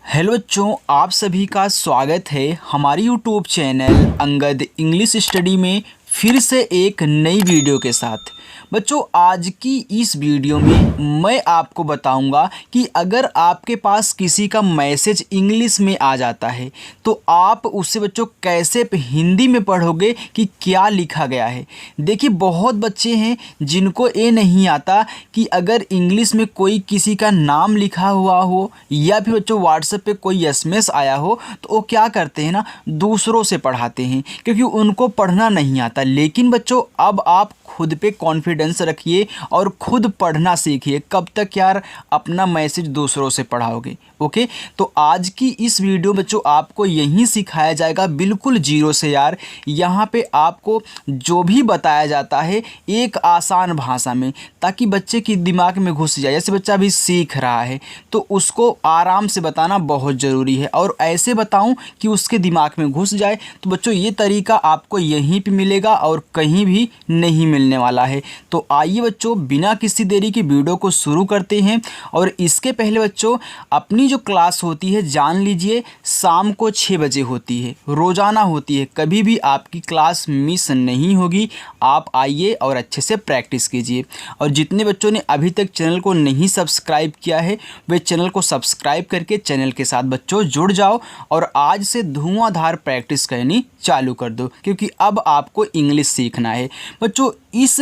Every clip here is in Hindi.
हेलो बच्चों, आप सभी का स्वागत है हमारी YouTube channel Angad English study में फिर से एक नई वीडियो के साथ। बच्चों, आज की इस वीडियो में मैं आपको बताऊंगा कि अगर आपके पास किसी का मैसेज इंग्लिश में आ जाता है तो आप उससे बच्चों कैसे हिंदी में पढ़ोगे कि क्या लिखा गया है। देखिए, बहुत बच्चे हैं जिनको ये नहीं आता कि अगर इंग्लिश में कोई किसी का नाम लिखा हुआ हो या फिर बच्चों व्हाट्सएप पे कोई एसएमएस आया हो तो वो क्या करते हैं ना, दूसरों से पढ़ाते हैं क्योंकि उनको पढ़ना नहीं आता। लेकिन बच्चों, अब आप खुद पे कॉन्फिडेंस रखिए और खुद पढ़ना सीखिए। कब तक यार अपना मैसेज दूसरों से पढ़ाओगे। ओके, तो आज की इस वीडियो बच्चों आपको यही सिखाया जाएगा बिल्कुल जीरो से यार। यहाँ पे आपको जो भी बताया जाता है एक आसान भाषा में, ताकि बच्चे की दिमाग में घुस जाए। जैसे बच्चा अभी सीख रहा है तो उसको आराम से बताना बहुत ज़रूरी है, और ऐसे बताऊं कि उसके दिमाग में घुस जाए। तो बच्चों, ये तरीका आपको यहीं पे मिलेगा और कहीं भी नहीं मिलने वाला है। तो आइए बच्चों, बिना किसी देरी की वीडियो को शुरू करते हैं। और इसके पहले बच्चों, अपनी जो क्लास होती है जान लीजिए, शाम को 6 बजे होती है, रोज़ाना होती है। कभी भी आपकी क्लास मिस नहीं होगी। आप आइए और अच्छे से प्रैक्टिस कीजिए। और जितने बच्चों ने अभी तक चैनल को नहीं सब्सक्राइब किया है वे चैनल को सब्सक्राइब करके चैनल के साथ बच्चों जुड़ जाओ और आज से धुआंधार प्रैक्टिस करनी चालू कर दो, क्योंकि अब आपको इंग्लिश सीखना है। बच्चों, इस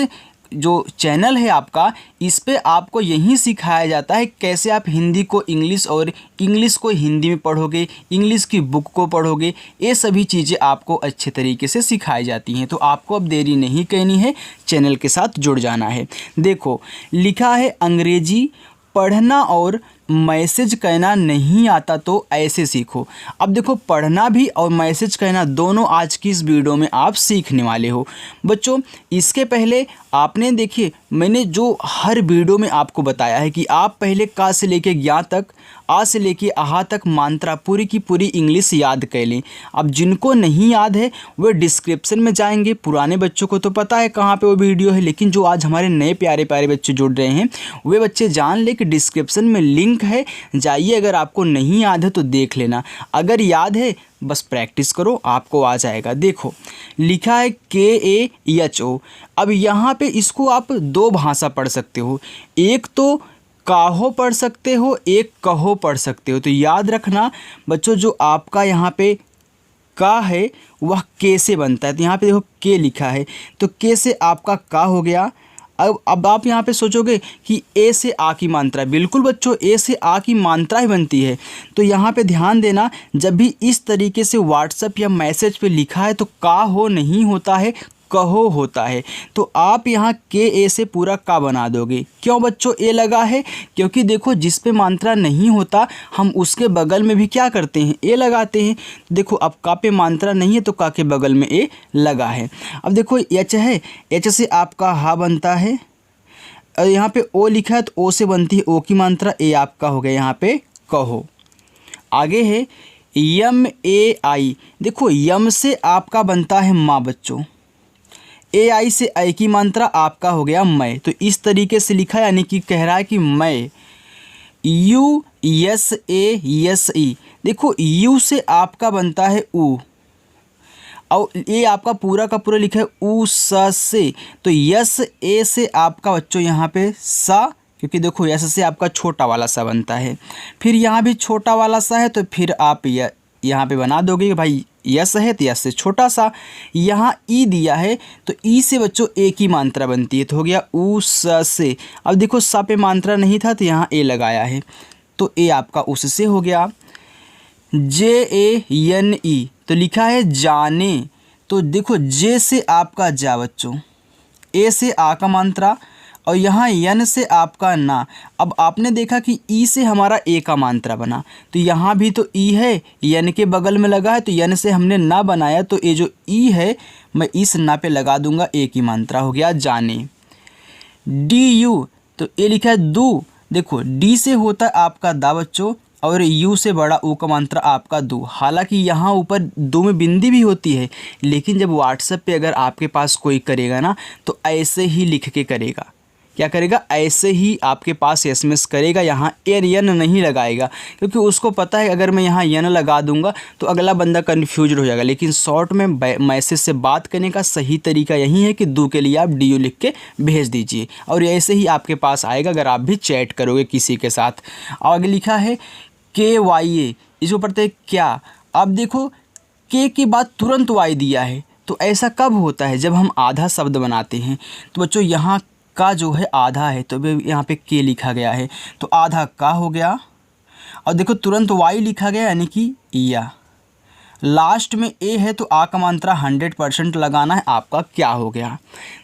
जो चैनल है आपका, इस पे आपको यही सिखाया जाता है कैसे आप हिंदी को इंग्लिश और इंग्लिश को हिंदी में पढ़ोगे, इंग्लिश की बुक को पढ़ोगे। ये सभी चीज़ें आपको अच्छे तरीके से सिखाई जाती हैं। तो आपको अब देरी नहीं करनी है, चैनल के साथ जुड़ जाना है। देखो, लिखा है अंग्रेजी पढ़ना और मैसेज कहना नहीं आता तो ऐसे सीखो। अब देखो, पढ़ना भी और मैसेज कहना दोनों आज की इस वीडियो में आप सीखने वाले हो। बच्चों, इसके पहले आपने देखिए, मैंने जो हर वीडियो में आपको बताया है कि आप पहले का से लेके ज्ञा तक, आ से लेके आहा तक मात्रा पूरी की पूरी इंग्लिश याद कर लें। अब जिनको नहीं याद है वे डिस्क्रिप्शन में जाएंगे। पुराने बच्चों को तो पता है कहाँ पे वो वीडियो है, लेकिन जो आज हमारे नए प्यारे प्यारे बच्चे जुड़ रहे हैं वे बच्चे जान ले कि डिस्क्रिप्शन में लिंक है, जाइए। अगर आपको नहीं याद है तो देख लेना, अगर याद है बस प्रैक्टिस करो, आपको आ जाएगा। देखो, लिखा है KAHO। अब यहाँ पे इसको आप दो भाषा पढ़ सकते हो, एक तो काहो पढ़ सकते हो, एक कहो पढ़ सकते हो। तो याद रखना बच्चों, जो आपका यहाँ पे का है वह के से बनता है। तो यहाँ पे देखो के लिखा है, तो के से आपका का हो गया। अब आप यहाँ पे सोचोगे कि ए से आ की मात्रा, बिल्कुल बच्चों, ए से आ की मात्रा ही बनती है। तो यहाँ पे ध्यान देना, जब भी इस तरीके से व्हाट्सएप या मैसेज पे लिखा है तो का हो नहीं होता है, कहो होता है। तो आप यहाँ के ए से पूरा का बना दोगे। क्यों बच्चों ए लगा है? क्योंकि देखो, जिस पे मात्रा नहीं होता हम उसके बगल में भी क्या करते हैं, ए लगाते हैं। देखो, अब का पे मात्रा नहीं है तो का के बगल में ए लगा है। अब देखो एच है, एच से आपका हा बनता है, और यहाँ पे ओ लिखा है तो ओ से बनती है ओ की मात्रा, ए आपका हो गया यहाँ पे कहो। आगे है YAI। देखो, यम से आपका बनता है माँ बच्चों, AI से आई की मात्रा आपका हो गया मैं। तो इस तरीके से लिखा है, यानी कि कह रहा है कि मैं। USASE। देखो, यू से आपका बनता है ऊ, और ये आपका पूरा का पूरा लिखा है ऊ स से। तो यस ए से आपका बच्चों यहाँ पे सा, क्योंकि देखो यस से आपका छोटा वाला सा बनता है। फिर यहाँ भी छोटा वाला सा है, तो फिर आप यहाँ पे बना दोगे कि भाई यस है तो यस से छोटा सा। यहाँ ई दिया है तो ई से बच्चों ए की मात्रा बनती है, तो हो गया ऊ स से। अब देखो, सा पे मात्रा नहीं था तो यहाँ ए लगाया है, तो ए आपका उससे हो गया। JANE, तो लिखा है जाने। तो देखो, जे से आपका जा बच्चों, ए से आ का मात्रा, और यहाँ यन से आपका ना। अब आपने देखा कि ई से हमारा ए का मात्रा बना, तो यहाँ भी तो ई है, यन के बगल में लगा है, तो यन से हमने ना बनाया, तो ये जो ई है मैं इस ना पे लगा दूंगा, ए की मात्रा हो गया जाने। DU, तो ये लिखा है दू। देखो, डी से होता है आपका दा बच्चों, और यू से बड़ा ऊ का मात्रा आपका दो। हालांकि यहाँ ऊपर दो में बिंदी भी होती है, लेकिन जब व्हाट्सएप पे अगर आपके पास कोई करेगा ना तो ऐसे ही लिख के करेगा, क्या करेगा, ऐसे ही आपके पास एसएमएस करेगा, यहाँ एयन नहीं लगाएगा, क्योंकि उसको पता है अगर मैं यहाँ यन लगा दूंगा तो अगला बंदा कन्फ्यूज हो जाएगा। लेकिन शॉर्ट में मैसेज से बात करने का सही तरीका यही है कि दू के लिए आप डी लिख के भेज दीजिए और ऐसे ही आपके पास आएगा अगर आप भी चैट करोगे किसी के साथ। आगे लिखा है KYA, इसको पढ़ते हैं क्या। अब देखो के के बाद तुरंत वाई दिया है, तो ऐसा कब होता है, जब हम आधा शब्द बनाते हैं। तो बच्चों यहाँ का जो है आधा है, तो यहाँ पे के लिखा गया है, तो आधा का हो गया। और देखो तुरंत वाई लिखा गया यानी कि या। लास्ट में ए है तो आ का मात्रा 100% लगाना है, आपका क्या हो गया।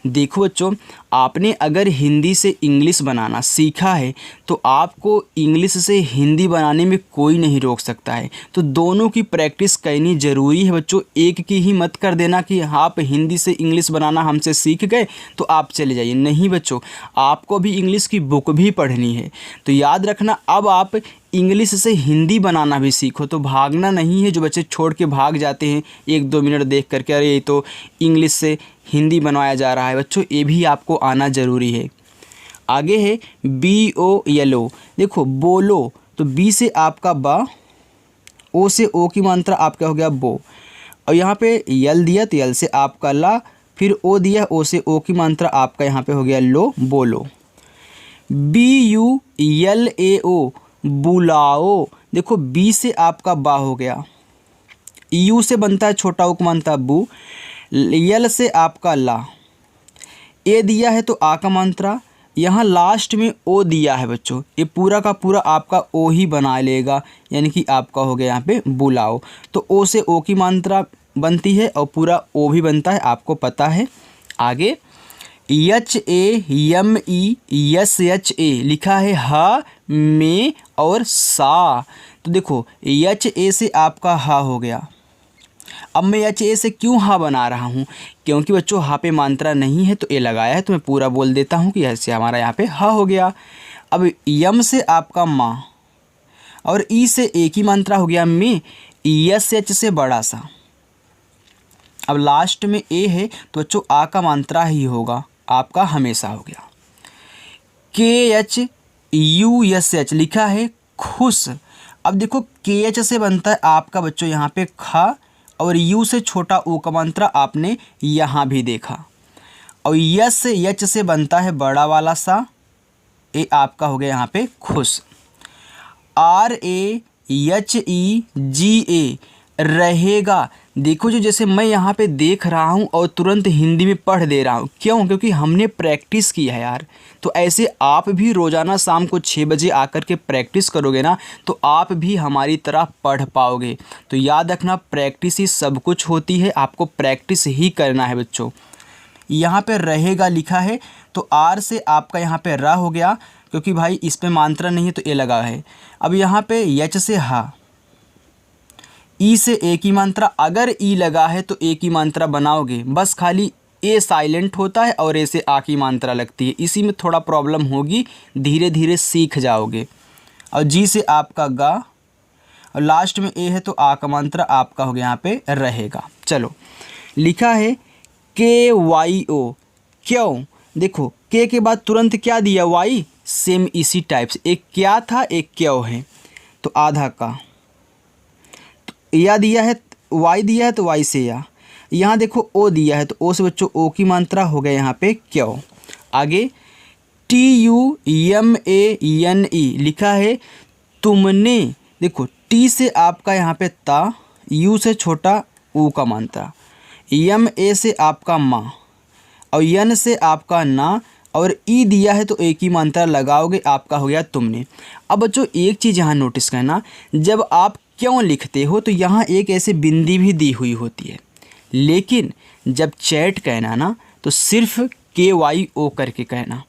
देखो बच्चों, आपने अगर हिंदी से इंग्लिश बनाना सीखा है तो आपको इंग्लिश से हिंदी बनाने में कोई नहीं रोक सकता है। तो दोनों की प्रैक्टिस करनी ज़रूरी है बच्चों। एक की ही मत कर देना कि आप हिंदी से इंग्लिश बनाना हमसे सीख गए तो आप चले जाइए, नहीं बच्चों, आपको भी इंग्लिश की बुक भी पढ़नी है। तो याद रखना, अब आप इंग्लिश से हिंदी बनाना भी सीखो, तो भागना नहीं है। जो बच्चे छोड़ के भाग जाते हैं 1-2 मिनट देख करके, अरे ये तो इंग्लिश से हिंदी बनवाया जा रहा है, बच्चों ये भी आपको आना ज़रूरी है। आगे है BO येलो, देखो बोलो, तो बी से आपका बा, ओ से ओ की मात्रा आपका हो गया बो, और यहाँ पे यल दिया तो यल से आपका ला, फिर ओ दिया, ओ से ओ की मात्रा आपका यहाँ पे हो गया लो, बोलो। BULAO बुलाओ, देखो बी से आपका बा हो गया, यू से बनता है छोटा ऊ मानता बू, यल से आपका ला, ए दिया है तो आ का मात्रा, यहाँ लास्ट में ओ दिया है बच्चों, ये पूरा का पूरा आपका ओ ही बना लेगा, यानी कि आपका हो गया यहाँ पे बुलाओ। तो ओ से ओ की मात्रा बनती है और पूरा ओ भी बनता है, आपको पता है। आगे HAME लिखा है हा में और सा, तो देखो HA से आपका हा हो गया। अब मैं HA से क्यों हा बना रहा हूँ, क्योंकि बच्चों हा पे मात्रा नहीं है तो ए लगाया है, तो मैं पूरा बोल देता हूँ कि ऐसे हमारा यहाँ पे हा हो गया। अब यम से आपका माँ और ई से ए की मात्रा हो गया में, SH से बड़ा सा, अब लास्ट में ए है तो बच्चों आ का मात्रा ही होगा, आपका हमेशा हो गया। KHUSH लिखा है खुश, अब देखो KH से बनता है आपका बच्चों यहाँ पे खा, और यू से छोटा ओ का मात्रा आपने यहाँ भी देखा, और यस से यच से बनता है बड़ा वाला सा, ए आपका हो गया यहाँ पे खुश। RAHEGA रहेगा, देखो जो जैसे मैं यहाँ पे देख रहा हूँ और तुरंत हिंदी में पढ़ दे रहा हूँ, क्यों, क्योंकि हमने प्रैक्टिस की है यार। तो ऐसे आप भी रोज़ाना शाम को 6 बजे आकर के प्रैक्टिस करोगे ना, तो आप भी हमारी तरह पढ़ पाओगे। तो याद रखना, प्रैक्टिस ही सब कुछ होती है, आपको प्रैक्टिस ही करना है बच्चों। यहाँ पे रहेगा लिखा है तो आर से आपका यहाँ पे रा हो गया, क्योंकि भाई इस पे मात्रा नहीं है तो ए लगा है। अब यहाँ पे यच से हा, ई से ए की मात्रा, अगर ई लगा है तो ए की मात्रा बनाओगे, बस खाली ए साइलेंट होता है और ए से आ की मात्रा लगती है, इसी में थोड़ा प्रॉब्लम होगी, धीरे धीरे सीख जाओगे। और जी से आपका गा, और लास्ट में ए है तो आ का मात्रा आपका हो गया यहाँ पे रहेगा। चलो लिखा है KYO, क्यों, देखो के बाद तुरंत क्या दिया वाई, सेम इसी टाइप से, एक क्या था एक क्यों है, तो आधा का, या दिया है वाई दिया है तो वाई से या, यहाँ देखो ओ दिया है तो ओ से बच्चों ओ की मात्रा हो गया यहाँ पे क्यों। आगे TUMANE लिखा है तुमने, देखो टी से आपका यहाँ पे ता, यू से छोटा ऊ का मात्रा, MA से आपका माँ, और यन से आपका ना, और ई दिया है तो ए की मात्रा लगाओगे, आपका हो गया तुमने। अब बच्चों एक चीज़ यहाँ नोटिस करना, जब आप क्यों लिखते हो तो यहाँ एक ऐसे बिंदी भी दी हुई होती है, लेकिन जब चैट कहना ना तो सिर्फ KYO करके कहना,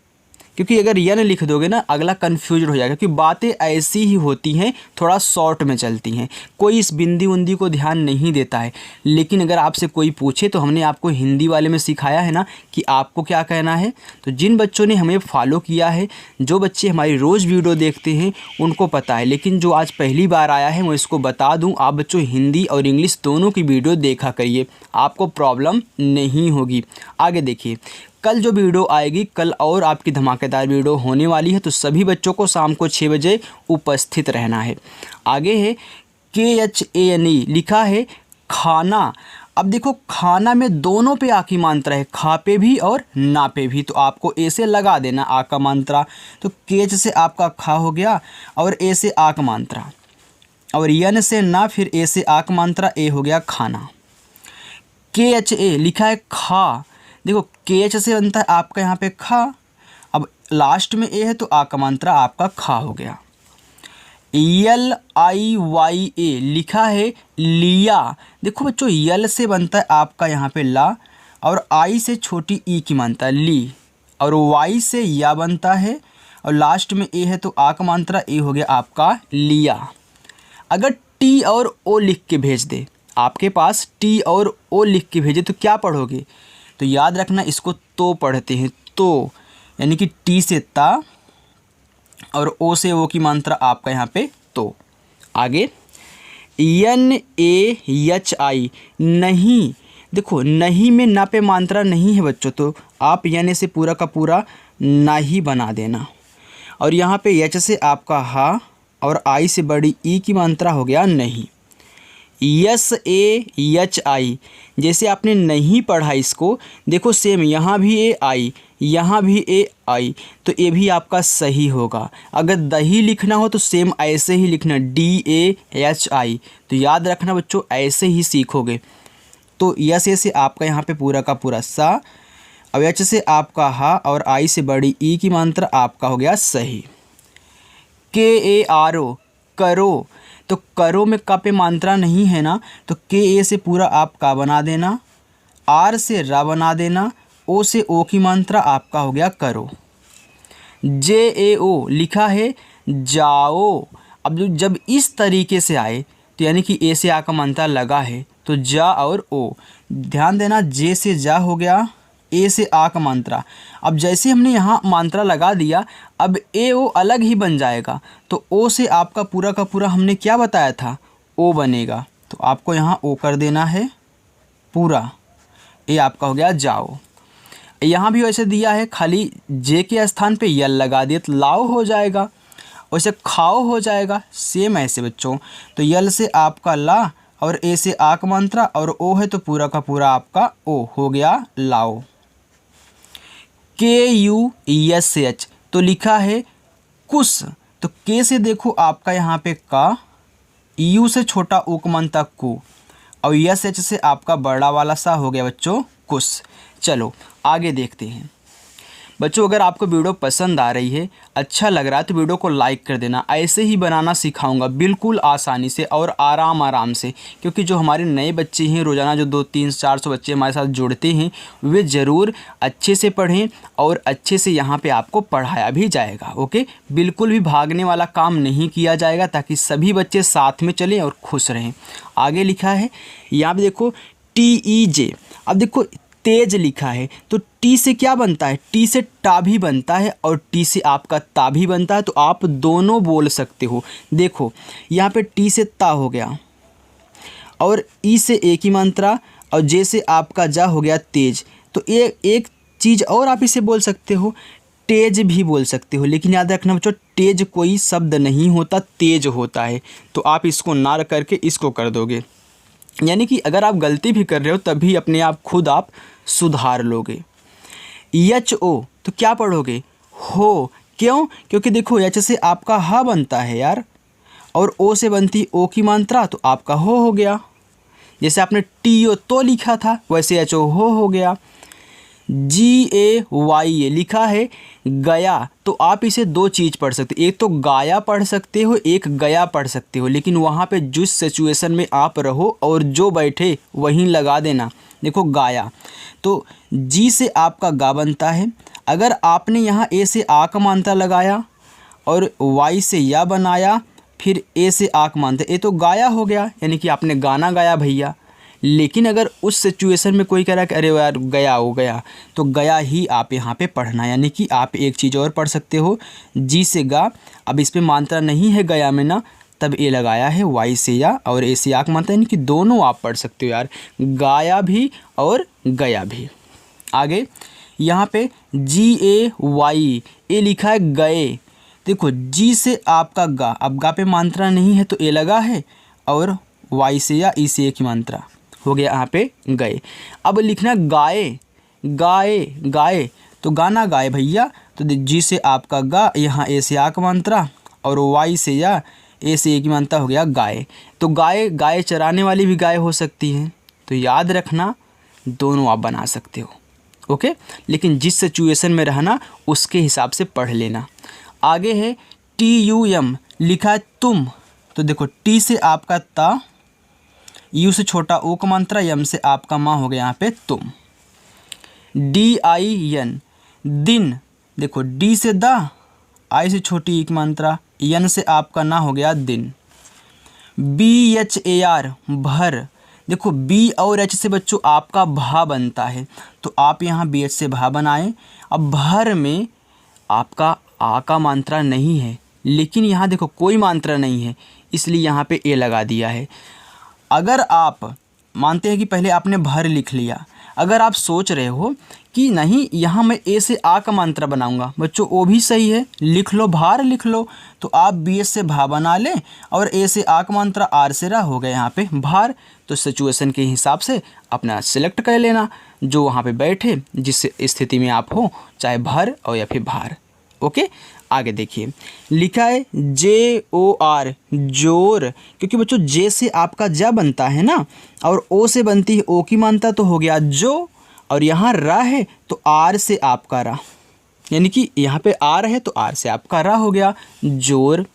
क्योंकि अगर यन लिख दोगे ना अगला कन्फ्यूज हो जाएगा, क्योंकि बातें ऐसी ही होती हैं, थोड़ा शॉर्ट में चलती हैं, कोई इस बिंदी उंदी को ध्यान नहीं देता है। लेकिन अगर आपसे कोई पूछे तो हमने आपको हिंदी वाले में सिखाया है ना कि आपको क्या कहना है। तो जिन बच्चों ने हमें फॉलो किया है, जो बच्चे हमारी रोज़ वीडियो देखते हैं उनको पता है, लेकिन जो आज पहली बार आया है मैं इसको बता दूँ, आप बच्चों हिंदी और इंग्लिश दोनों की वीडियो देखा करिए, आपको प्रॉब्लम नहीं होगी। आगे देखिए कल जो वीडियो आएगी, कल और आपकी धमाकेदार वीडियो होने वाली है, तो सभी बच्चों को शाम को 6 बजे उपस्थित रहना है। आगे है KHANE, लिखा है खाना। अब देखो खाना में दोनों पे आ की मात्रा है, खा पे भी और ना पे भी, तो आपको ए से लगा देना आ का मात्रा। तो केच से आपका खा हो गया और ए से आ का मात्रा, और यन से ना, फिर ए से आ का मात्रा, ए हो गया खाना। KHA लिखा है खा। देखो KH से बनता है आपका यहाँ पे खा, अब लास्ट में ए है तो आ का मात्रा आपका खा हो गया। LIYA लिखा है लिया। देखो बच्चों यल से बनता है आपका यहाँ पे ला, और आई से छोटी ई की मात्रा ली, और वाई से या बनता है, और लास्ट में ए है तो आ का मात्रा, ए हो गया आपका लिया। अगर टी और ओ लिख के भेज दे, आपके पास टी और ओ लिख के भेजे तो क्या पढ़ोगे? तो याद रखना इसको तो पढ़ते हैं, तो यानी कि टी से ता और ओ से ओ की मात्रा आपका यहाँ पे तो। आगे NAHI नहीं। देखो नहीं में ना पे मात्रा नहीं है बच्चों, तो आप यानी से पूरा का पूरा ना ही बना देना, और यहाँ पे एच से आपका हा और आई से बड़ी ई की मात्रा हो गया नहीं। SAHI जैसे आपने नहीं पढ़ा इसको, देखो सेम यहाँ भी ए आई, यहाँ भी ए आई, तो ये भी आपका सही होगा। अगर दही लिखना हो तो सेम ऐसे ही लिखना DAHI, तो याद रखना बच्चों ऐसे ही सीखोगे। तो यस से आपका यहाँ पे पूरा का पूरा सा, अब एच से आपका हा और आई से बड़ी ई की मात्रा आपका हो गया सही। KARO करो, तो करो में का पे मात्रा नहीं है ना, तो KA से पूरा आप का बना देना, आर से रा बना देना, ओ से ओ की मात्रा आपका हो गया करो। JAO लिखा है जाओ। अब जब इस तरीके से आए तो यानी कि ए से आ का मात्रा लगा है, तो जा और ओ, ध्यान देना जे से जा हो गया, ए से आ का मात्रा। अब जैसे हमने यहाँ मात्रा लगा दिया, अब ए ओ अलग ही बन जाएगा, तो ओ से आपका पूरा का पूरा हमने क्या बताया था, ओ बनेगा, तो आपको यहाँ ओ कर देना है पूरा, ए आपका हो गया जाओ। यहाँ भी वैसे दिया है, खाली जे के स्थान पे यल लगा दिए तो लाओ हो जाएगा, वैसे खाओ हो जाएगा, सेम ऐसे बच्चों। तो यल से आपका ला और ए से आ का मात्रा, और ओ है तो पूरा का पूरा आपका ओ हो गया लाओ। KUSH तो लिखा है कुश, तो के से देखो आपका यहाँ पे का, यू से छोटा ओ का मात्रा कु, और SH से आपका बड़ा वाला सा हो गया बच्चों कुश। चलो आगे देखते हैं बच्चों। अगर आपको वीडियो पसंद आ रही है, अच्छा लग रहा है, तो वीडियो को लाइक कर देना। ऐसे ही बनाना सिखाऊंगा बिल्कुल आसानी से और आराम से, क्योंकि जो हमारे नए बच्चे हैं, रोज़ाना जो 200-300-400 बच्चे हमारे साथ जुड़ते हैं, वे ज़रूर अच्छे से पढ़ें, और अच्छे से यहाँ पे आपको पढ़ाया भी जाएगा। ओके, बिल्कुल भी भागने वाला काम नहीं किया जाएगा, ताकि सभी बच्चे साथ में चलें और खुश रहें। आगे लिखा है यहाँ पे देखो TEJ। अब देखो तेज लिखा है, तो टी से क्या बनता है, टी से टा भी बनता है, और टी से आपका ता भी बनता है, तो आप दोनों बोल सकते हो। देखो यहाँ पे टी से ता हो गया, और ई से ए की मात्रा, और जे से आपका जा हो गया तेज। तो एक चीज़ और आप इसे बोल सकते हो, तेज भी बोल सकते हो, लेकिन याद रखना बच्चों तेज कोई शब्द नहीं होता, तेज होता है। तो आप इसको ना करके इसको कर दोगे, यानी कि अगर आप गलती भी कर रहे हो तभी अपने आप खुद आप सुधार लोगे। HO तो क्या पढ़ोगे, हो। क्यों? क्योंकि देखो एच से आपका हा बनता है यार, और ओ से बनती ओ की मात्रा, तो आपका हो गया। जैसे आपने TO तो लिखा था, वैसे HO हो गया। GAYA लिखा है गया, तो आप इसे दो चीज़ पढ़ सकते हो, एक तो गाया पढ़ सकते हो, एक गया पढ़ सकते हो, लेकिन वहाँ पे जिस सिचुएशन में आप रहो और जो बैठे वहीं लगा देना। देखो गाया, तो जी से आपका गा बनता है। अगर आपने यहाँ ए से आ का मात्रा लगाया और वाई से या बनाया, फिर ए से आ का मात्रा, ये तो गाया हो गया, यानी कि आपने गाना गाया भैया। लेकिन अगर उस सिचुएशन में कोई कह रहा है कि अरे यार गया हो गया, तो गया ही आप यहाँ पे पढ़ना, यानी कि आप एक चीज़ और पढ़ सकते हो, जी से गा। अब इस पे मात्रा नहीं है गया में ना, तब ए लगाया है वाई से या, और ए से आ का मात्रा, यानी कि दोनों आप पढ़ सकते हो यार, गाया भी और गया भी। आगे यहाँ पे GAY ए लिखा है गए। देखो जी से आपका गा, अब गा पे मात्रा नहीं है तो ए लगा है, और वाई से या ई से ए की मात्रा हो गया यहाँ पे गए। अब लिखना गाए, गाए गाए, तो गाना गाए भैया, तो जी से आपका गा, यहाँ ए से आ का मात्रा, और वाई से या ए से ए की मात्रा हो गया गाय। तो गाय, गाय चराने वाली भी गाय हो सकती है, तो याद रखना दोनों आप बना सकते हो, ओके। लेकिन जिस सिचुएशन में रहना उसके हिसाब से पढ़ लेना। आगे है TUM लिखा है तुम, तो देखो टी से आपका ता, यू से छोटा ओ का मात्रा, यम से आपका माँ हो गया यहाँ पे तुम। DIN दिन, देखो डी से दा, आई से छोटी ई की मात्रा, यन से आपका ना हो गया दिन। BHAR भर, देखो बी और एच से बच्चों आपका भा बनता है, तो आप यहाँ BH से भा बनाएं। अब भर में आपका आ का मात्रा नहीं है, लेकिन यहाँ देखो कोई मात्रा नहीं है, इसलिए यहाँ पे ए लगा दिया है। अगर आप मानते हैं कि पहले आपने भर लिख लिया, अगर आप सोच रहे हो कि नहीं यहाँ मैं ए से आ का मात्रा बनाऊंगा, बच्चों वो भी सही है, लिख लो भार लिख लो, तो आप BH से भा बना लें और ए से आ का मात्रा आर से रा हो गया यहाँ पे भार। तो सिचुएशन के हिसाब से अपना सिलेक्ट कर लेना जो वहाँ पे बैठे, जिस स्थिति में आप हो, चाहे भर और या फिर भार, ओके। आगे देखिए लिखा है JOR जोर, क्योंकि बच्चों जे से आपका जा बनता है ना, और ओ से बनती है ओ की मात्रा, तो हो गया जो, और यहाँ रा है तो आर से आपका रा, यानी कि यहाँ पे आर है तो आर से आपका रा हो गया जोर।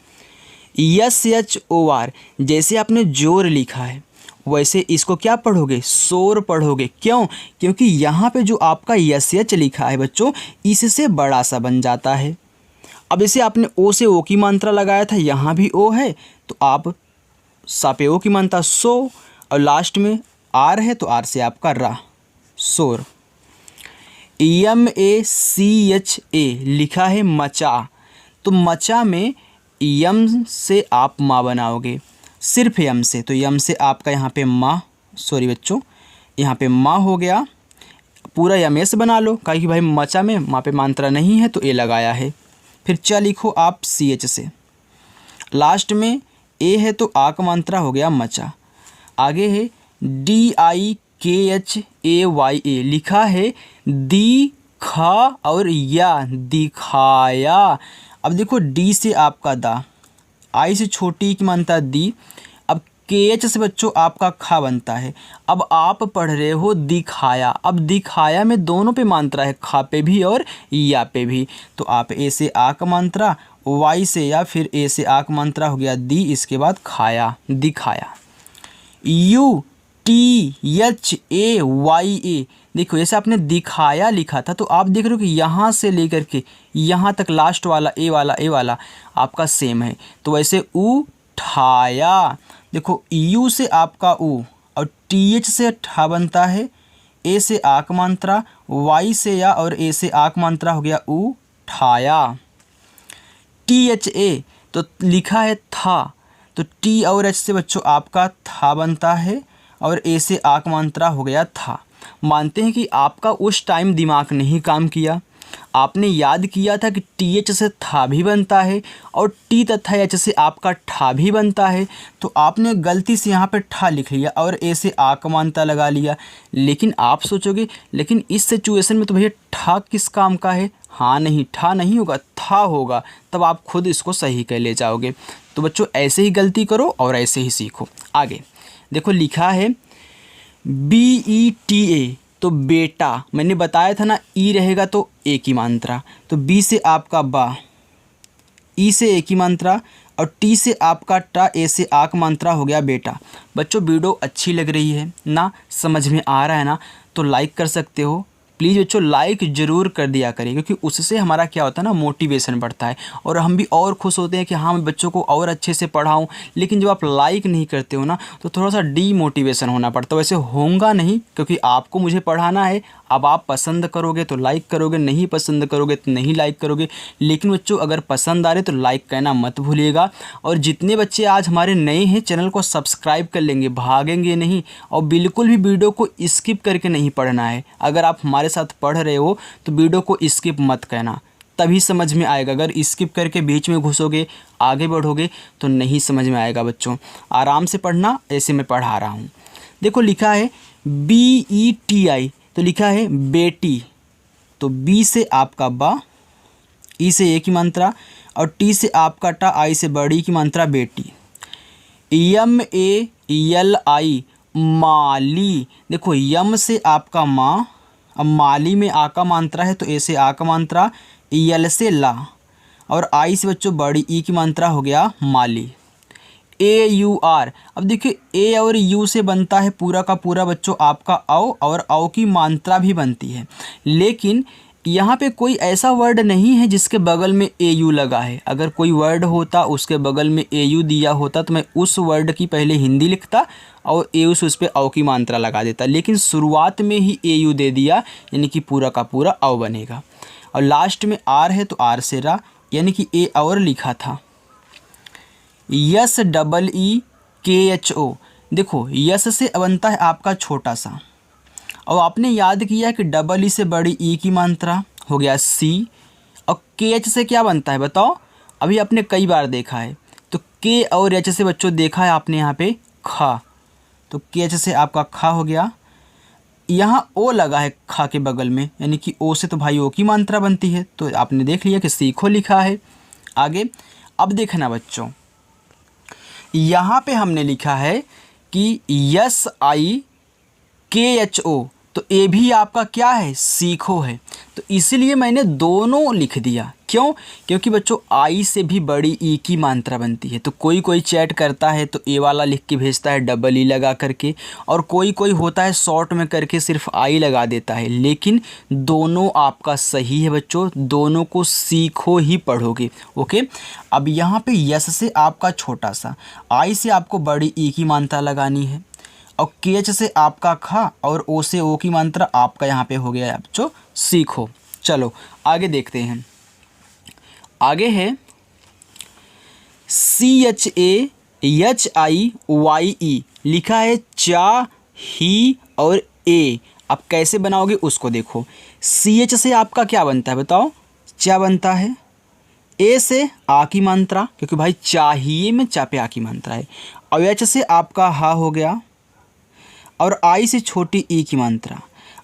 SHOR जैसे आपने जोर लिखा है वैसे इसको क्या पढ़ोगे, शोर पढ़ोगे। क्यों? क्योंकि यहाँ पे जो आपका SH लिखा है बच्चों, इससे बड़ा सा बन जाता है। अब इसे आपने ओ से ओ की मात्रा लगाया था, यहाँ भी ओ है तो आप सा पे ओ की मात्रा सो, और लास्ट में आर है तो आर से आपका रा, शोर। MACHA लिखा है मचा, तो मचा में यम से आप माँ बनाओगे, सिर्फ यम से, तो यम से आपका यहाँ पे माँ, सॉरी बच्चों यहाँ पे माँ हो गया, पूरा यम से बना लो, कहा कि भाई मचा में माँ पे मात्रा नहीं है तो ए लगाया है। फिर चा लिखो आप CH से, लास्ट में ए है तो आ का मात्रा हो गया मचा। आगे है DIKHAYA लिखा है दिखा और या, दिखाया। अब देखो डी से आपका दा, आई से छोटी की मात्रा दी, अब KH से बच्चों आपका खा बनता है। अब आप पढ़ रहे हो दिखाया, अब दिखाया में दोनों पे मात्रा है, खा पे भी और या पे भी, तो आप ए से आ का मात्रा, वाई से या फिर ए से आ का मात्रा हो गया दी, इसके बाद खाया, दिखाया। UTHAYA देखो जैसे आपने दिखाया लिखा था, तो आप देख रहे हो कि यहाँ से लेकर के यहाँ तक लास्ट वाला ए वाला आपका सेम है, तो वैसे उठाया। देखो यू से आपका ऊ, और TH से ठा बनता है, ए से आ का मात्रा, वाई से या और ए से आ का मात्रा हो गया उठाया। THA तो लिखा है था, तो टी और एच से बच्चों आपका था बनता है, और ए से आ का मात्रा हो गया था। मानते हैं कि आपका उस टाइम दिमाग नहीं काम किया, आपने याद किया था कि TH से था भी बनता है और टी तथा एच से आपका ठा भी बनता है, तो आपने गलती से यहाँ पे ठा लिख लिया और ए से आ का मात्रा लगा लिया। लेकिन आप सोचोगे लेकिन इस सिचुएशन में तो भैया ठा किस काम का है, हाँ नहीं, ठा नहीं होगा, था होगा, तब आप खुद इसको सही कर ले जाओगे। तो बच्चों ऐसे ही गलती करो और ऐसे ही सीखो। आगे देखो लिखा है BETA, तो बेटा, मैंने बताया था ना ई रहेगा तो ए की मात्रा, तो बी से आपका बा, ई से ए की मात्रा, और टी से आपका टा, ए से आ का मात्रा हो गया बेटा। बच्चों वीडियो अच्छी लग रही है ना, समझ में आ रहा है ना, तो लाइक कर सकते हो। प्लीज़ बच्चों लाइक ज़रूर कर दिया करिए, क्योंकि उससे हमारा क्या होता है ना, मोटिवेशन बढ़ता है और हम भी और खुश होते हैं कि हाँ मैं बच्चों को और अच्छे से पढ़ाऊँ। लेकिन जब आप लाइक नहीं करते हो ना, तो थोड़ा सा डीमोटिवेशन होना पड़ता है। वैसे होगा नहीं, क्योंकि आपको मुझे पढ़ाना है। अब आप पसंद करोगे तो लाइक करोगे, नहीं पसंद करोगे तो नहीं लाइक करोगे। लेकिन बच्चों अगर पसंद आ रहे तो लाइक करना मत भूलिएगा। और जितने बच्चे आज हमारे नए हैं, चैनल को सब्सक्राइब कर लेंगे, भागेंगे नहीं, और बिल्कुल भी वीडियो को स्किप करके नहीं पढ़ना है। अगर आप हमारे हमारे साथ पढ़ रहे हो तो वीडियो को स्किप मत करना, तभी समझ में आएगा। अगर स्किप करके बीच में घुसोगे, आगे बढ़ोगे तो नहीं समझ में आएगा बच्चों। आराम से पढ़ना, ऐसे मैं पढ़ा रहा हूँ। देखो लिखा है BETI, तो लिखा है बेटी, तो बी से आपका बा, ई से ए की मात्रा, और टी से आपका टा, आई से बड़ी की मात्रा बेटी। MALI माली, देखो यम से आपका माँ, अब माली में आ का मात्रा है तो ए से आ का मात्रा, यल से ला, और आई से बच्चों बड़ी ई की मात्रा हो गया माली। AUR, अब देखिए ए और यू से बनता है पूरा का पूरा बच्चों आपका औ, और औ की मात्रा भी बनती है, लेकिन यहाँ पे कोई ऐसा वर्ड नहीं है जिसके बगल में AU लगा है। अगर कोई वर्ड होता उसके बगल में AU दिया होता तो मैं उस वर्ड की पहले हिंदी लिखता और AU से उस पर औ की मात्रा लगा देता, लेकिन शुरुआत में ही AU दे दिया, यानी कि पूरा का पूरा औ बनेगा। और लास्ट में R है तो R से रा, यानी कि ए और लिखा था। SEEKHO, देखो यस से बनता है आपका छोटा सा, और आपने याद किया कि डबल ई से बड़ी ई की मात्रा हो गया सी, और KH से क्या बनता है बताओ, अभी आपने कई बार देखा है। तो K और H से बच्चों देखा है आपने यहाँ पे खा, तो KH से आपका खा हो गया। यहाँ ओ लगा है खा के बगल में, यानी कि ओ से तो भाई ओ की मात्रा बनती है, तो आपने देख लिया कि सीखो लिखा है। आगे अब देखना बच्चों, यहाँ पे हमने लिखा है कि SIKHO, तो ए भी आपका क्या है, सीखो है, तो इसीलिए मैंने दोनों लिख दिया। क्यों? क्योंकि बच्चों आई से भी बड़ी ई की मात्रा बनती है। तो कोई कोई चैट करता है तो ए वाला लिख के भेजता है डबल ई लगा करके, और कोई कोई होता है शॉर्ट में करके सिर्फ आई लगा देता है, लेकिन दोनों आपका सही है बच्चों, दोनों को सीखो ही पढ़ोगे। ओके, अब यहाँ पे यस से आपका छोटा सा, आई से आपको बड़ी ई की मात्रा लगानी है, और KH से आपका खा, और ओ से ओ की मात्रा आपका यहाँ पे हो गया बच्चों सीखो। चलो आगे देखते हैं। आगे है CHAHIYE, लिखा है चा ही और ए। अब कैसे बनाओगे उसको देखो। CH से आपका क्या बनता है बताओ, चा बनता है, ए से आ की मात्रा, क्योंकि भाई चाहिए में चा पे आ की मात्रा है, और H से आपका हा हो गया, और आई से छोटी ई की मात्रा,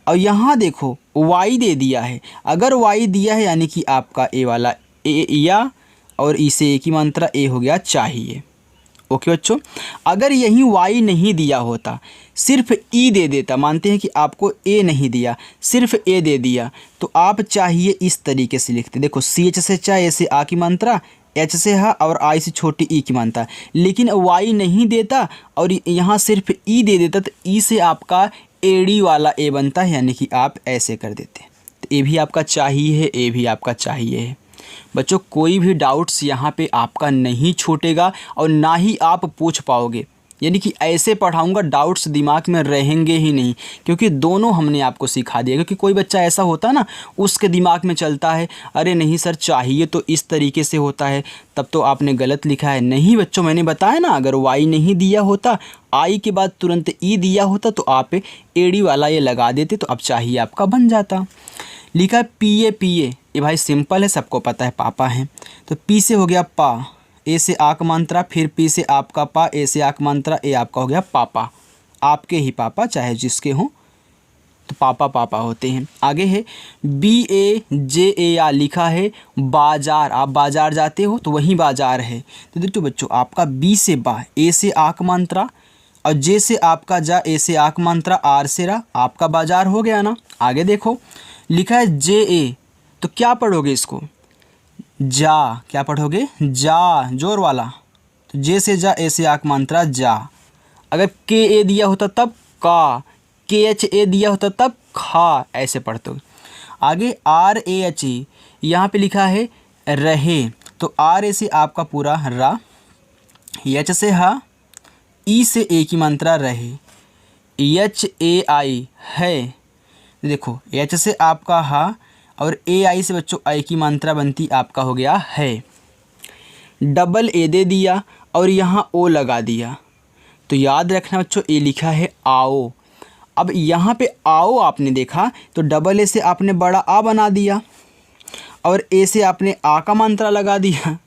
और यहाँ देखो वाई दे दिया है। अगर वाई दिया है यानी कि आपका ए वाला ए या, और ई से ए की मात्रा ए हो गया चाहिए। ओके बच्चों, अगर यही वाई नहीं दिया होता, सिर्फ ई दे देता, मानते हैं कि आपको ए नहीं दिया, सिर्फ ए दे दिया, तो आप चाहिए इस तरीके से लिखते। देखो CH से चा, ए से आ की मात्रा, H से हा, और आई से छोटी ई की मात्रा, लेकिन वाई नहीं देता और यहाँ सिर्फ ई दे देता, तो ई से आपका एडी वाला ए बनता है, यानी कि आप ऐसे कर देते। तो ए भी आपका चाहिए है, ए भी आपका चाहिए है। बच्चों कोई भी डाउट्स यहाँ पे आपका नहीं छूटेगा और ना ही आप पूछ पाओगे, यानी कि ऐसे पढ़ाऊँगा डाउट्स दिमाग में रहेंगे ही नहीं, क्योंकि दोनों हमने आपको सिखा दिया। क्योंकि कोई बच्चा ऐसा होता है ना, उसके दिमाग में चलता है अरे नहीं सर चाहिए तो इस तरीके से होता है, तब तो आपने गलत लिखा है। नहीं बच्चों, मैंने बताया ना, अगर वाई नहीं दिया होता, आई के बाद तुरंत ई दिया होता, तो आप एडी वाला ये लगा देते, तो अब चाहिए आपका बन जाता। लिखा है PA, ये भाई सिंपल है, सबको पता है पापा हैं, तो पी से हो गया पा, ए से आक मात्रा, फिर पी से आपका पा, ए से आक मात्रा, ए आपका हो गया पापा। आपके ही पापा चाहे जिसके हों, तो पापा पापा होते हैं। आगे है BAJAR, लिखा है बाजार। आप बाजार जाते हो तो वहीं बाजार है। तो देखो बच्चों आपका बी से बा, ए से आक मात्रा, और जे से आपका जा, ए से आक मात्रा, आर से रा, आपका बाजार हो गया ना। आगे देखो लिखा है JA, तो क्या पढ़ोगे इसको, जा, क्या पढ़ोगे, जा, जोर वाला, तो जे से जा, ए से आक मात्रा जा। अगर KA दिया होता तब का, KHA दिया होता तब खा, ऐसे पढ़ते हो। आगे RAHE, यहाँ पे लिखा है रहे, तो RA से आपका पूरा रा, H से हा, ई से ए की मात्रा रहे, HAI है, देखो H से आपका हा, और AI से बच्चों आई की मात्रा बनती, आपका हो गया है। डबल ए दे दिया और यहाँ ओ लगा दिया, तो याद रखना बच्चों ए लिखा है आओ। अब यहाँ पे आओ आपने देखा तो डबल ए से आपने बड़ा आ बना दिया और ए से आपने आ का मात्रा लगा दिया।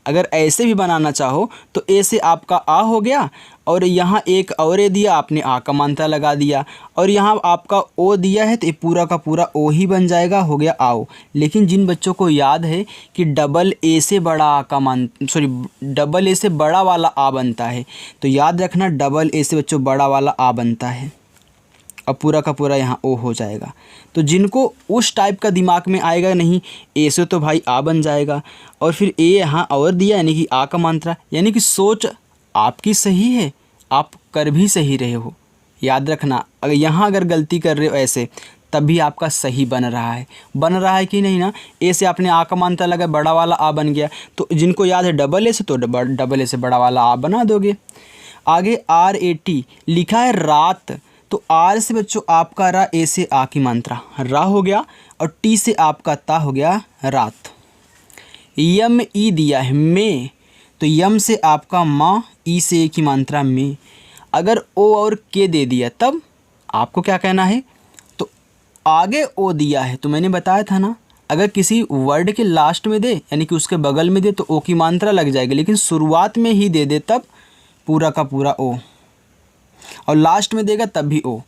अगर ऐसे भी बनाना चाहो तो ए से आपका आ हो गया और यहाँ एक और ए दिया, आपने आ का मात्रा लगा दिया और यहाँ आपका ओ दिया है तो ये पूरा का पूरा ओ ही बन जाएगा, हो गया आओ। लेकिन जिन बच्चों को याद है कि डबल ए से बड़ा आ का डबल ए से बड़ा वाला आ बनता है, तो याद रखना डबल ए से बच्चों बड़ा वाला आ बनता है और पूरा का पूरा यहाँ ओ हो जाएगा। तो जिनको उस टाइप का दिमाग में आएगा नहीं, ए से तो भाई आ बन जाएगा और फिर ए यहाँ और दिया यानी कि आ का मात्रा, यानी कि सोच आपकी सही है, आप कर भी सही रहे हो। याद रखना अगर यहाँ अगर गलती कर रहे हो ऐसे, तब भी आपका सही बन रहा है कि नहीं ना। ए से आपने आ का मात्रा लगा, बड़ा वाला आ बन गया। तो जिनको याद है डबल ए से, तो डबल ए से बड़ा वाला आ बना दोगे। आगे RAT लिखा है रात, तो आर से बच्चों आपका रा, ए से आ की मात्रा रा हो गया और टी से आपका ता हो गया रात। यम ई दिया है में, तो यम से आपका माँ, ई से ए की मात्रा में। अगर ओ और के दे दिया तब आपको क्या कहना है, तो आगे ओ दिया है तो मैंने बताया था ना, अगर किसी वर्ड के लास्ट में दे यानी कि उसके बगल में दे तो ओ की मात्रा लग जाएगी, लेकिन शुरुआत में ही दे दे तब पूरा का पूरा ओ, और लास्ट में देगा तब भी ओ।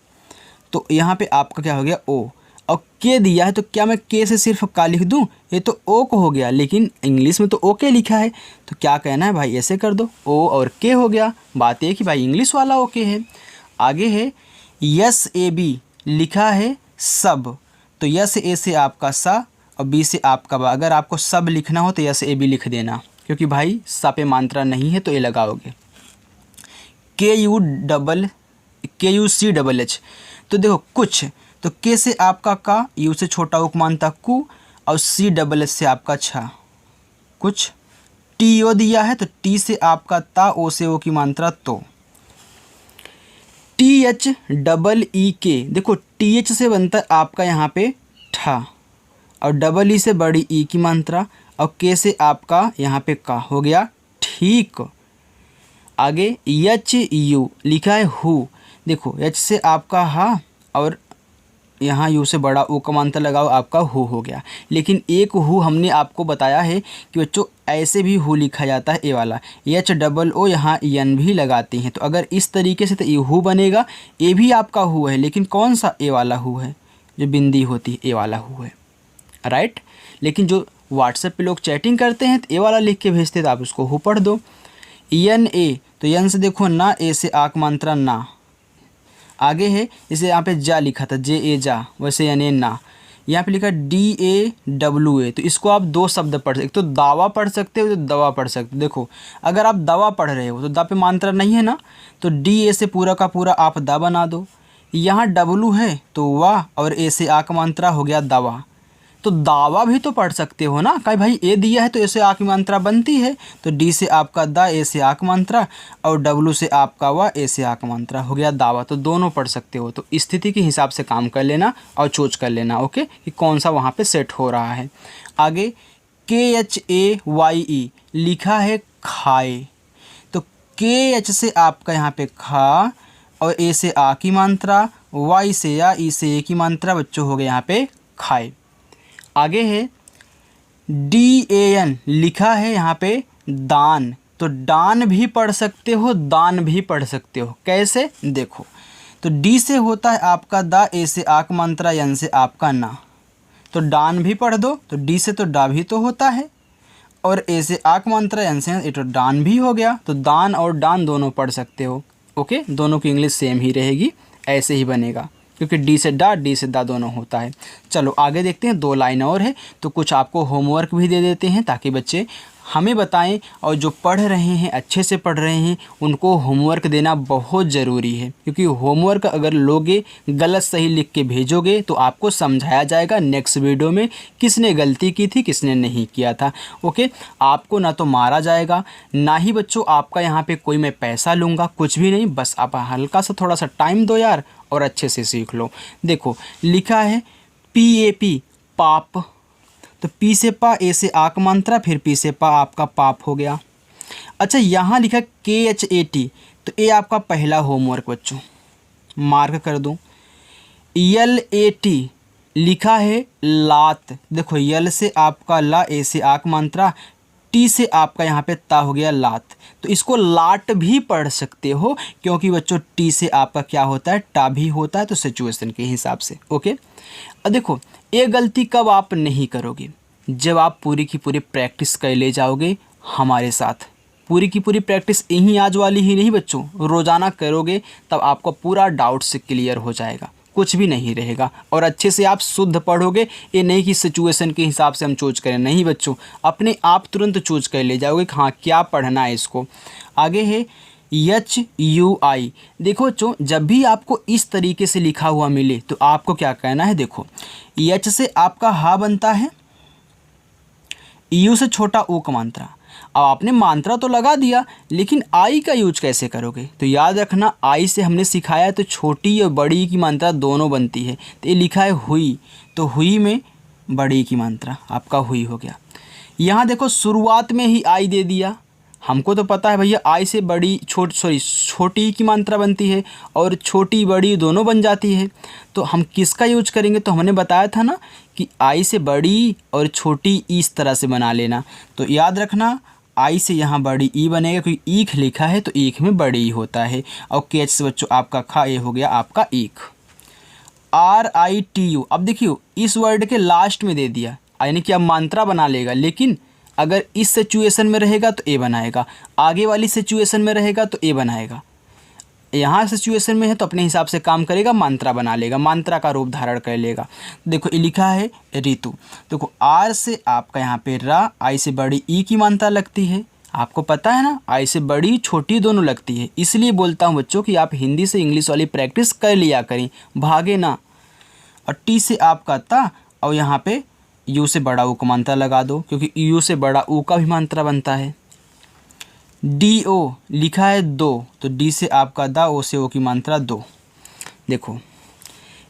तो यहाँ पे आपका क्या हो गया ओ, और के दिया है तो क्या मैं के से सिर्फ का लिख दूँ, ये तो ओ को हो गया, लेकिन इंग्लिश में तो ओ के लिखा है, तो क्या कहना है भाई ऐसे कर दो, ओ और के हो गया। बात ये कि भाई इंग्लिश वाला ओके है। आगे है SAB लिखा है सब, तो यस ए से आपका सा और बी से आपका बा। अगर आपको सब लिखना हो तो SAB लिख देना, क्योंकि भाई सा पे मात्रा नहीं है तो ये लगाओगे। KUCH, तो देखो कुछ, तो के से आपका का, यू से छोटा उपमानता कु और CSS से आपका छा कुछ। TO दिया है तो टी से आपका ता, ओ से ओ की मात्रा तो। THEEK, देखो TH से बनता है आपका यहाँ पे ठा और डबल ई से बड़ी ई की मात्रा और के से आपका यहाँ पे का, हो गया ठीक। आगे HU लिखा है हु, देखो H से आपका हा और यहाँ यू से बड़ा ओ का मात्रा लगाओ, आपका हु हो गया। लेकिन एक हु हमने आपको बताया है कि बच्चों ऐसे भी हु लिखा जाता है, ए वाला HOO यहाँ एन भी लगाते हैं। तो अगर इस तरीके से तो ये हु बनेगा, ए भी आपका हु है, लेकिन कौन सा ए वाला हु है, जो बिंदी होती है ए वाला हु है, राइट। लेकिन जो व्हाट्सएप पे लोग चैटिंग करते हैं तो ए वाला लिख के भेजते, तो आप उसको हु पढ़ दो। ENA, तो एन से देखो ना, ए से आक मात्रा ना। आगे है इसे यहाँ पे जा लिखा था, JA जा, वैसे यानी ना। यहाँ पे लिखा DAWA, तो इसको आप दो शब्द पढ़ सकते, एक तो दावा पढ़ सकते हो, तो दवा पढ़ सकते हो। देखो अगर आप दवा पढ़ रहे हो तो दा पे मात्रा नहीं है ना, तो DA से पूरा का पूरा आप दा बना दो। यहाँ W है तो वाह और ए से आ का मात्रा हो गया दवा, तो दावा भी तो पढ़ सकते हो ना। कहीं भाई ए दिया है तो ए से आ की मात्रा बनती है, तो डी से आपका दा, ए से आ की मात्रा और डब्लू से आपका वाह, ए से आ की मात्रा, हो गया दावा। तो दोनों पढ़ सकते हो, तो स्थिति के हिसाब से काम कर लेना और चूज कर लेना, ओके, कि कौन सा वहाँ पे सेट हो रहा है। आगे KHAYE लिखा है खाए, तो KH से आपका यहाँ पे खा और ए से आ की मात्रा, वाई से या, ई से ए की मात्रा, बच्चों हो गए यहाँ पे खाए। आगे है DAN लिखा है यहाँ पे दान, तो दान भी पढ़ सकते हो, दान भी पढ़ सकते हो। कैसे देखो, तो डी से होता है आपका दा, ए से आक मात्रा, एन से आपका ना, तो दान भी पढ़ दो। तो डी से तो डा भी तो होता है और ए से आक मात्रा, एन से ए, तो दान भी हो गया। तो दान और दान दोनों पढ़ सकते हो, ओके, दोनों की इंग्लिश सेम ही रहेगी, ऐसे ही बनेगा, क्योंकि डी से डा, डी से दा दोनों होता है। चलो आगे देखते हैं, 2 लाइन और है, तो कुछ आपको होमवर्क भी दे देते हैं ताकि बच्चे हमें बताएं, और जो पढ़ रहे हैं अच्छे से पढ़ रहे हैं उनको होमवर्क देना बहुत ज़रूरी है, क्योंकि होमवर्क अगर लोगे, गलत सही लिख के भेजोगे तो आपको समझाया जाएगा नेक्स्ट वीडियो में किसने गलती की थी, किसने नहीं किया था, ओके। आपको ना तो मारा जाएगा, ना ही बच्चों आपका यहाँ पे कोई मैं पैसा लूँगा, कुछ भी नहीं, बस आप हल्का सा थोड़ा सा टाइम दो यार और अच्छे से सीख लो। देखो लिखा है PAP पाप, तो पी से पा, ए से आक मात्रा, फिर पी से पा आपका पाप हो गया। अच्छा यहाँ लिखा KHAT, तो ये आपका पहला होमवर्क बच्चों, मार्क कर दूँ। LAT लिखा है लात। देखो यल से आपका ला, ए से आक मात्रा, टी से आपका यहाँ पे ता हो गया लात। तो इसको लाट भी पढ़ सकते हो क्योंकि बच्चों टी से आपका क्या होता है, टा भी होता है, तो सिचुएशन के हिसाब से। ओके, अब देखो ये गलती कब आप नहीं करोगे, जब आप पूरी की पूरी प्रैक्टिस कर ले जाओगे हमारे साथ। पूरी की पूरी प्रैक्टिस यहीं आज वाली ही नहीं बच्चों, रोज़ाना करोगे तब आपको पूरा डाउट से क्लियर हो जाएगा, कुछ भी नहीं रहेगा और अच्छे से आप शुद्ध पढ़ोगे। ये नहीं कि सिचुएशन के हिसाब से हम चूज करें, नहीं बच्चों, अपने आप तुरंत चूज कर ले जाओगे कि हाँ क्या पढ़ना है इसको। आगे है HUI। देखो बच्चों, जब भी आपको इस तरीके से लिखा हुआ मिले तो आपको क्या कहना है। देखो H से आपका हा बनता है, U से छोटा ऊ का मात्रा। अब आपने मात्रा तो लगा दिया, लेकिन आई का यूज कैसे करोगे, तो याद रखना आई से हमने सिखाया है तो छोटी और बड़ी की मात्रा दोनों बनती है। तो ये लिखा है हुई, तो हुई में बड़ी की मात्रा आपका हुई हो गया। यहाँ देखो शुरुआत में ही आई दे दिया, हमको तो पता है भैया आई से बड़ी छोटी की मात्रा बनती है और छोटी बड़ी दोनों बन जाती है। तो हम किसका यूज करेंगे, तो हमने बताया था ना कि आई से बड़ी और छोटी इस तरह से बना लेना। तो याद रखना आई से यहाँ बड़ी ई बनेगा क्योंकि ईख लिखा है तो ईख में बड़ी होता है। और KH से बच्चों आपका खा, ये हो गया आपका ईख। RITU, अब देखियो इस वर्ड के लास्ट में दे दिया, यानी कि अब मात्रा बना लेगा, लेकिन अगर इस सिचुएशन में रहेगा तो ए बनाएगा, आगे वाली सिचुएशन में रहेगा तो ए बनाएगा। यहाँ सिचुएशन में है तो अपने हिसाब से काम करेगा, मात्रा बना लेगा, मात्रा का रूप धारण कर लेगा। देखो ये लिखा है ऋतु, देखो आर से आपका यहाँ पे रा, आई से बड़ी ई की मात्रा लगती है, आपको पता है ना, आई से बड़ी छोटी दोनों लगती है। इसलिए बोलता हूँ बच्चों कि आप हिंदी से इंग्लिश वाली प्रैक्टिस कर लिया करें, भागे ना। और टी से आपका ता, और यहाँ पे यू से बड़ा ऊ का मात्रा लगा दो क्योंकि यू से बड़ा ऊ का भी मात्रा बनता है। DO लिखा है दो, तो डी से आपका दा, ओ से ओ की मात्रा दो। देखो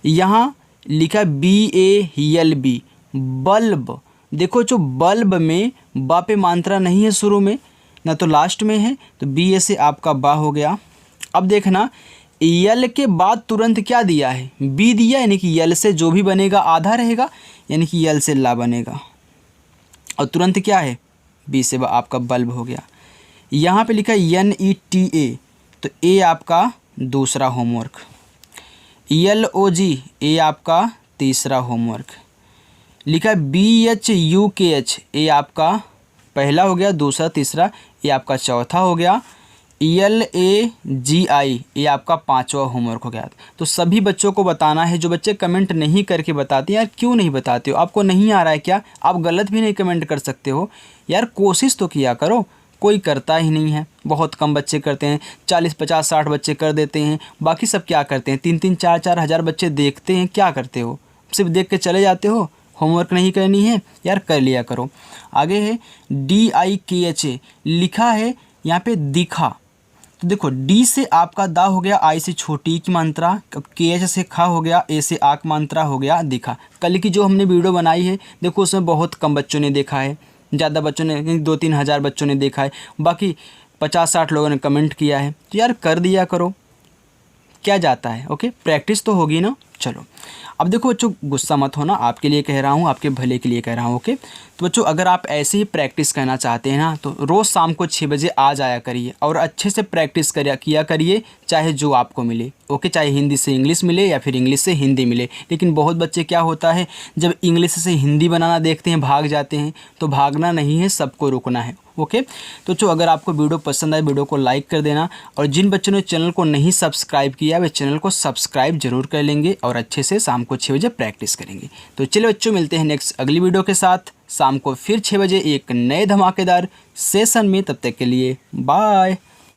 यहाँ लिखा BALB बल्ब, देखो जो बल्ब में बा पे मात्रा नहीं है शुरू में ना तो लास्ट में है, तो BA से आपका बा हो गया। अब देखना यल के बाद तुरंत क्या दिया है, बी दिया, यानी कि यल से जो भी बनेगा आधा रहेगा, यानी कि यल से ला बनेगा, और तुरंत क्या है बी से आपका बल्ब हो गया। यहाँ पे लिखा है NETA, तो ए आपका दूसरा होमवर्क। LOG ए आपका तीसरा होमवर्क। लिखा है BHUKH, ए आपका पहला हो गया, दूसरा तीसरा, ये आपका चौथा हो गया। LAGI ये आपका पांचवा होमवर्क हो गया। तो सभी बच्चों को बताना है, जो बच्चे कमेंट नहीं करके बताते यार, क्यों नहीं बताते हो, आपको नहीं आ रहा है क्या, आप गलत भी नहीं कमेंट कर सकते हो यार, कोशिश तो किया करो। कोई करता ही नहीं है, बहुत कम बच्चे करते हैं, 40 50 60 बच्चे कर देते हैं, बाकी सब क्या करते हैं, 3 4 4 हज़ार बच्चे देखते हैं, क्या करते हो, सिर्फ देख के चले जाते हो। होमवर्क नहीं करनी है यार, कर लिया करो। आगे है DIKHA लिखा है यहाँ पे दिखा, तो देखो डी से आपका दा हो गया, आई से छोटी की मात्रा, KH से खा हो गया, ए से आक मात्रा हो गया दिखा। कल की जो हमने वीडियो बनाई है देखो उसमें बहुत कम बच्चों ने देखा है, ज़्यादा बच्चों ने 2-3 हज़ार बच्चों ने देखा है, बाकी 50-60 लोगों ने कमेंट किया है। तो यार कर दिया करो, क्या जाता है। ओके, प्रैक्टिस तो होगी ना। चलो अब देखो बच्चों, गुस्सा मत होना, आपके लिए कह रहा हूँ, आपके भले के लिए कह रहा हूँ। ओके, तो बच्चों अगर आप ऐसे ही प्रैक्टिस करना चाहते हैं ना, तो रोज़ शाम को 6 बजे आ जाया करिए और अच्छे से प्रैक्टिस किया करिए, चाहे जो आपको मिले। ओके, चाहे हिंदी से इंग्लिश मिले या फिर इंग्लिश से हिंदी मिले। लेकिन बहुत बच्चे क्या होता है, जब इंग्लिश से हिंदी बनाना देखते हैं भाग जाते हैं, तो भागना नहीं है, सबको रुकना है। ओके, तो जो अगर आपको वीडियो पसंद आए, वीडियो को लाइक कर देना, और जिन बच्चों ने चैनल को नहीं सब्सक्राइब किया वे चैनल को सब्सक्राइब जरूर कर लेंगे और अच्छे से शाम को 6 बजे प्रैक्टिस करेंगे। तो चलिए बच्चों, मिलते हैं नेक्स्ट अगली वीडियो के साथ शाम को फिर 6 बजे एक नए धमाकेदार सेशन में। तब तक के लिए बाय।